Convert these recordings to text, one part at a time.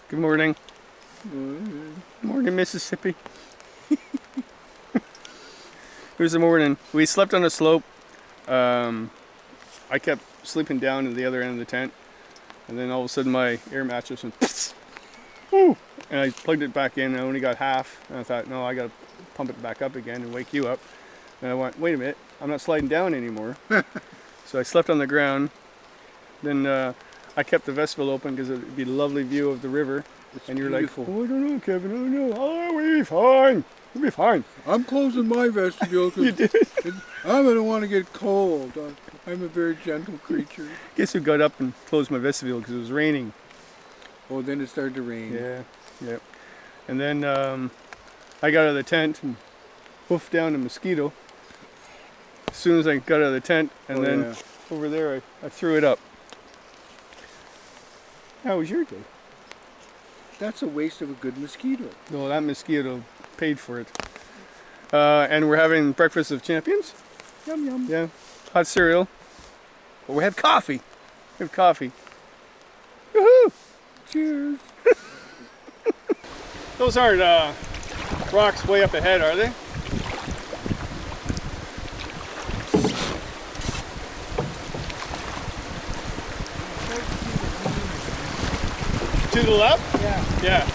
Good morning. Good morning, Mississippi. Here's the morning. We slept on a slope. I kept sleeping down at the other end of the tent, and then all of a sudden my air mattress went whoo, and I plugged it back in. I only got half, and I thought, no, I gotta pump it back up again and wake you up. And I went, wait a minute, I'm not sliding down anymore. So I slept on the ground. Then I kept the vestibule open because it would be a lovely view of the river. It's and you're beautiful. like, oh, I don't know, Kevin, I don't know. Oh, we'll be fine. We'll be fine. I'm closing my vestibule You because did? I don't want to get cold. I'm a very gentle creature. Guess who got up and closed my vestibule because it was raining. Oh, then it started to rain. Yeah. And then I got out of the tent and hoofed down a mosquito as soon as I got out of the tent, and then over there I threw it up. How was your day? That's a waste of a good mosquito. No, that mosquito paid for it. And we're having breakfast of champions. Yum yum. Yeah, hot cereal. But we have coffee. We have coffee. Woohoo! Cheers. Those aren't rocks way up ahead, are they? To the left? Yeah. Yeah.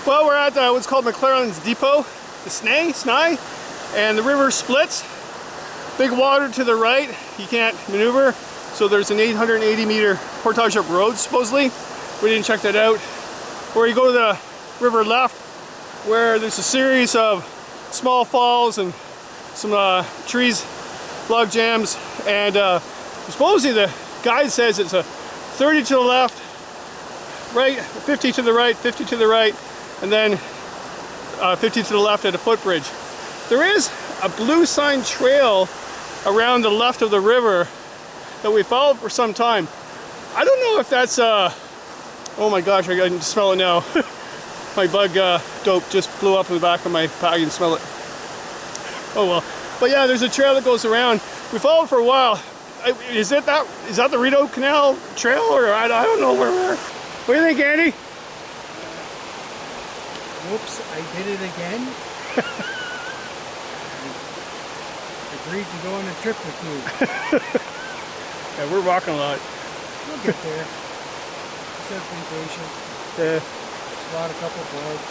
Well, we're at what's called McLaren's Depot, the Snai, and the river splits. Big water to the right, you can't maneuver, so there's an 880 meter portage up road, supposedly. We didn't check that out. Or you go to the river left, where there's a series of small falls and some trees, log jams, and supposedly the guide says it's a 30 to the left, right, 50 to the right, 50 to the right, and then 50 to the left at a footbridge. There is a blue sign trail around the left of the river that we followed for some time. I don't know if that's, oh my gosh, I can smell it now. My bug dope just blew up in the back of my pack. I can smell it. Oh well. But yeah, there's a trail that goes around. We followed for a while. Is that the Rideau Canal trail, or I don't know where we're. What do you think, Andy? Whoops, I did it again. I agreed to go on a trip with you. Yeah, we're walking a lot. We'll get there. Just be patient. Yeah. Spot a couple bugs.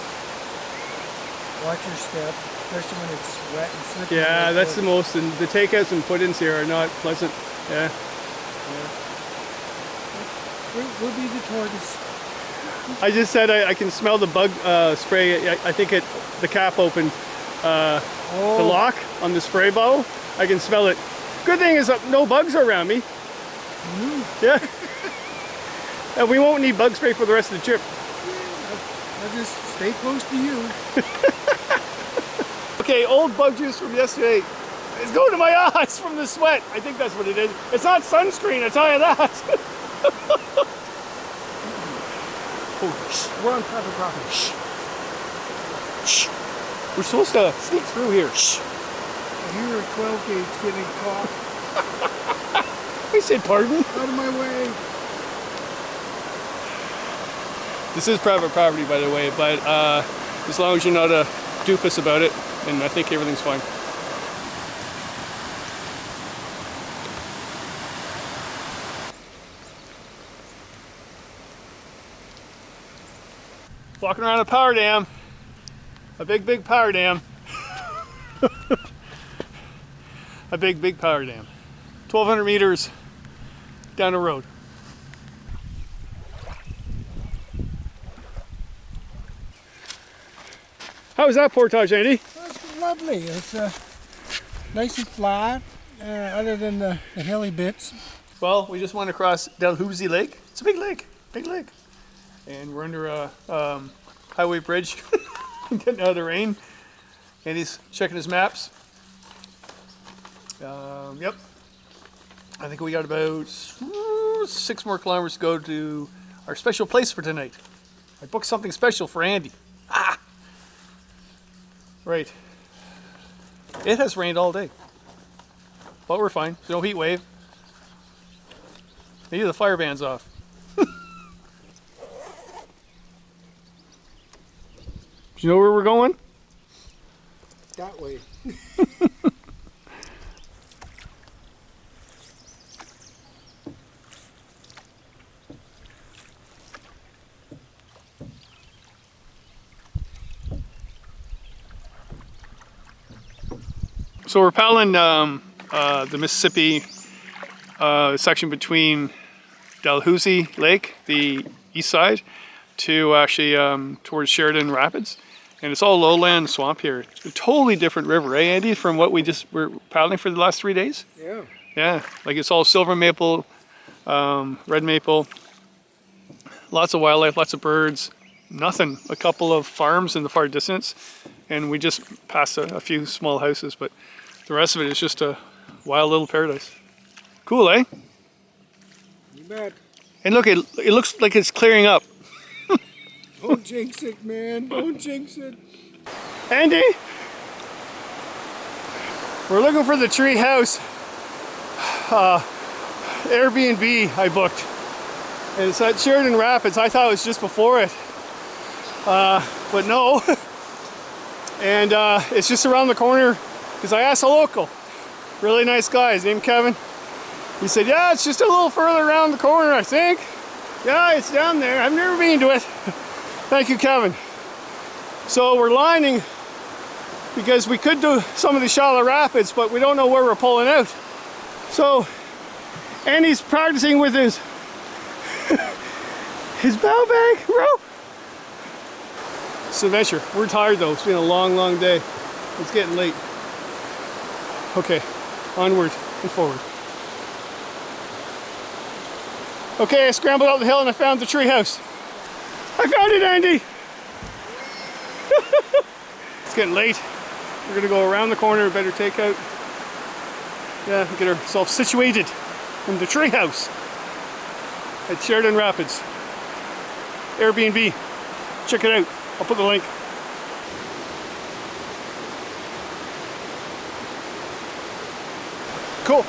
Watch your step, especially when it's wet and slippery. Yeah, like that's this. the most, and the takeouts and put-ins here are not pleasant. Yeah. We'll be the tortoise. I just said I can smell the bug spray. I think the cap opened the lock on the spray bottle. I can smell it. Good thing is no bugs are around me. Yeah. And we won't need bug spray for the rest of the trip. I'll just stay close to you. Okay, old bug juice from yesterday. It's going to my eyes from the sweat. I think that's what it is. It's not sunscreen, I tell you that. Oh, we're on private property. Shh. Shh. We're supposed to sneak through here. Shh. I hear a 12 gauge getting caught. I said pardon. Out of my way. This is private property, by the way, but as long as you're not a doofus about it, and I think everything's fine. Walking around a power dam. A big power dam. A big power dam. 1,200 meters down the road. How was that portage, Andy? That's lovely. It's nice and flat. Other than the hilly bits. Well, we just went across Dalhousie Lake. It's a big lake, and we're under a highway bridge, getting out of the rain. And he's checking his maps. Yep. I think we got about 6 more kilometers to go to our special place for tonight. I booked something special for Andy. Ah! Right. It has rained all day. But we're fine. There's no heat wave. Maybe the fire ban's off. Do you know where we're going? That way. So we're paddling the Mississippi section between Dalhousie Lake, the east side, to actually towards Sheridan Rapids. And it's all lowland swamp here. It's a totally different river, eh, Andy, from what we just were paddling for the last 3 days? Yeah. Yeah, like it's all silver maple, red maple, lots of wildlife, lots of birds, nothing. A couple of farms in the far distance, and we just passed a few small houses, but the rest of it is just a wild little paradise. Cool, eh? You bet. And look, it looks like it's clearing up. Don't jinx it, man. Don't jinx it. Andy, we're looking for the tree house Airbnb I booked. And it's at Sheridan Rapids. I thought it was just before it, but no. And it's just around the corner, because I asked a local, really nice guy, his name Kevin. He said, yeah, it's just a little further around the corner, I think. Yeah, it's down there. I've never been to it. Thank you, Kevin. So we're lining because we could do some of the shallow rapids, but we don't know where we're pulling out. So Andy's practicing with his his bow bag rope. It's an adventure. We're tired though. It's been a long, long day. It's getting late. Okay, onward and forward. Okay, I scrambled up the hill and I found the tree house. I found it, Andy! It's getting late. We're gonna go around the corner, better take out. Yeah, get ourselves situated in the tree house at Sheridan Rapids. Airbnb. Check it out. I'll put the link. Cool.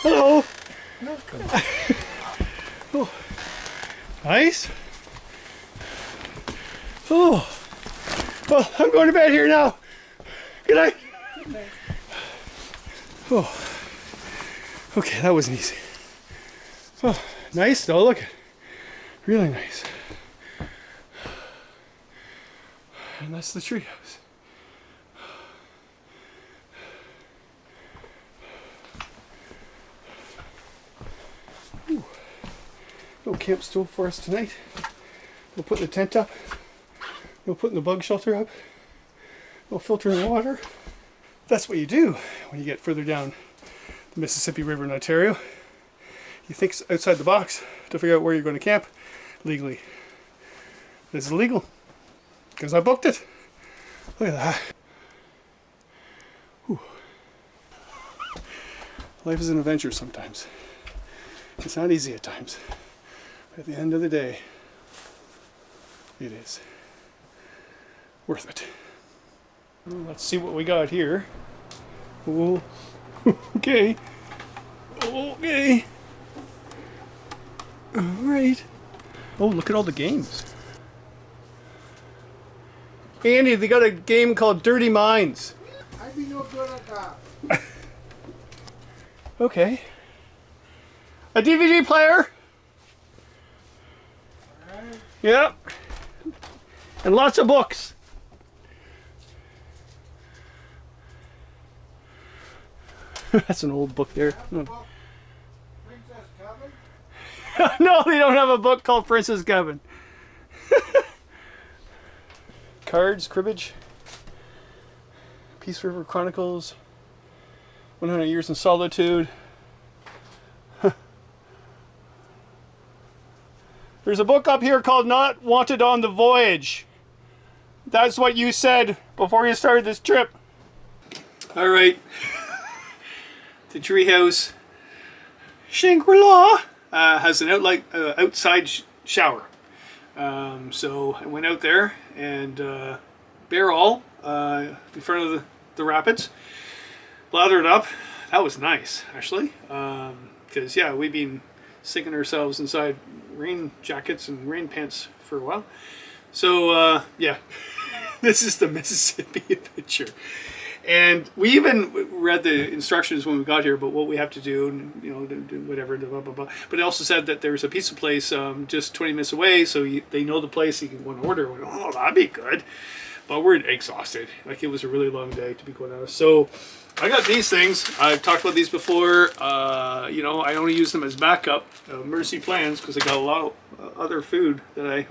Hello. Welcome. Oh, nice. Oh, well, I'm going to bed here now. Good night. Oh, okay, that wasn't easy. Oh, nice though. Look, really nice. And that's the treehouse. No camp stove for us tonight. We'll put the tent up. We'll put the bug shelter up. We'll filter in water. That's what you do when you get further down the Mississippi River in Ontario. You think outside the box to figure out where you're going to camp legally. This is legal because I booked it. Look at that. Whew. Life is an adventure sometimes. It's not easy at times. At the end of the day, it is worth it. Well, let's see what we got here. Oh, okay. Okay. All right. Oh, look at all the games. Andy, they got a game called Dirty Minds. I'd be no good at that. Okay. A DVD player. Yeah. And lots of books. That's an old book there. Princess Cabin? No, they don't have a book called Princess Cabin. Cards, cribbage. Peace River Chronicles. 100 Years in Solitude. There's a book up here called Not Wanted on the Voyage. That's what you said before you started this trip. All right. The treehouse Shangri-La has an outside shower. So I went out there and bare all in front of the rapids, lathered up. That was nice, actually, because yeah, we've been sinking ourselves inside rain jackets and rain pants for a while. So yeah, this is the Mississippi adventure. And we even read the instructions when we got here about what we have to do, and you know, do whatever, blah, blah, blah. But it also said that there's a pizza place just 20 minutes away, so they know the place. You can go and order. Went, oh, that'd be good. But we're exhausted. Like, it was a really long day to be going out. So I got these things. I've talked about these before. You know, I only use them as backup emergency plans because I got a lot of other food that I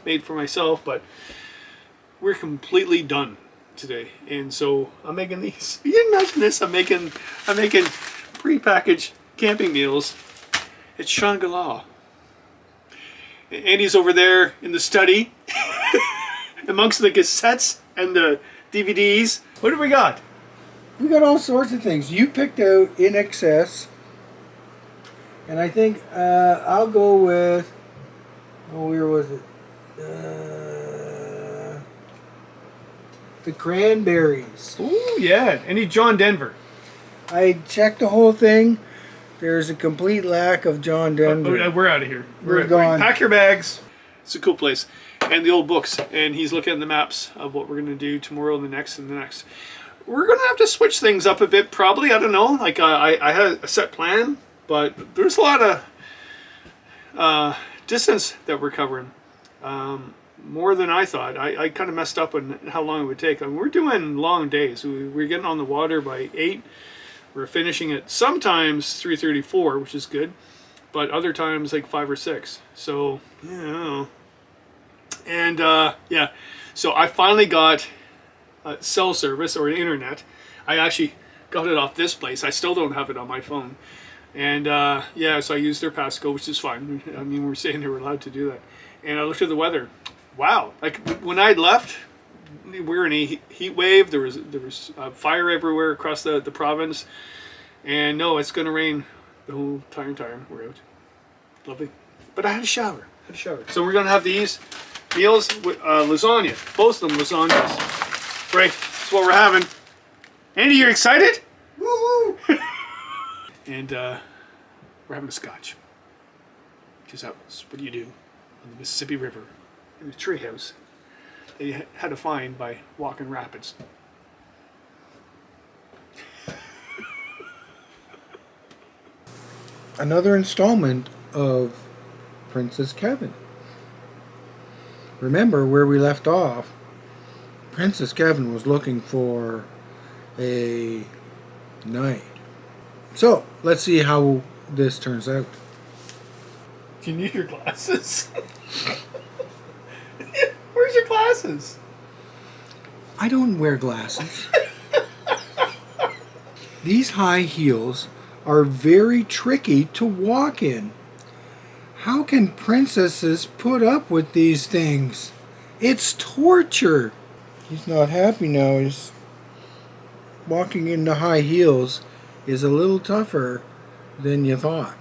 made for myself. But we're completely done today, and so I'm making these. You can imagine this. I'm making pre-packaged camping meals at Shangri-La. Andy's over there in the study amongst the cassettes and the DVDs. What do we got? We got all sorts of things. You picked out In Excess, and I think I'll go with. Oh, where was it? The Cranberries. Ooh, yeah. Any John Denver? I checked the whole thing. There's a complete lack of John Denver. We're out of here. We're gone. Pack your bags. It's a cool place. And the old books. And he's looking at the maps of what we're going to do tomorrow and the next and the next. We're going to have to switch things up a bit, probably. I don't know. Like, I had a set plan, but there's a lot of distance that we're covering. More than I thought. I kind of messed up on how long it would take. I mean, we're doing long days. We're getting on the water by 8. We're finishing at sometimes 3:34, which is good, but other times like 5 or 6. So yeah, I don't know. And yeah, so I finally got cell service or internet. I actually got it off this place. I still don't have it on my phone. And yeah, so I used their passcode, which is fine. I mean, we're saying they were allowed to do that. And I looked at the weather. Wow, like when I left, we were in a heat wave. There was fire everywhere across the province, and no, it's going to rain the whole time we're out. Lovely, but I had a shower. So we're going to have these meals with lasagna. Both of them lasagnas. Right, that's what we're having. Andy, you excited? Woo! And we're having a scotch, because that's what you do on the Mississippi River. In a treehouse that you had to find by walking rapids. Another installment of Princess Cabin. Remember where we left off. Princess Cabin was looking for a knight. So, let's see how this turns out. Do you need your glasses? Where's your glasses? I don't wear glasses. These high heels are very tricky to walk in. How can princesses put up with these things? It's torture. He's not happy now. He's walking into high heels is a little tougher than you thought.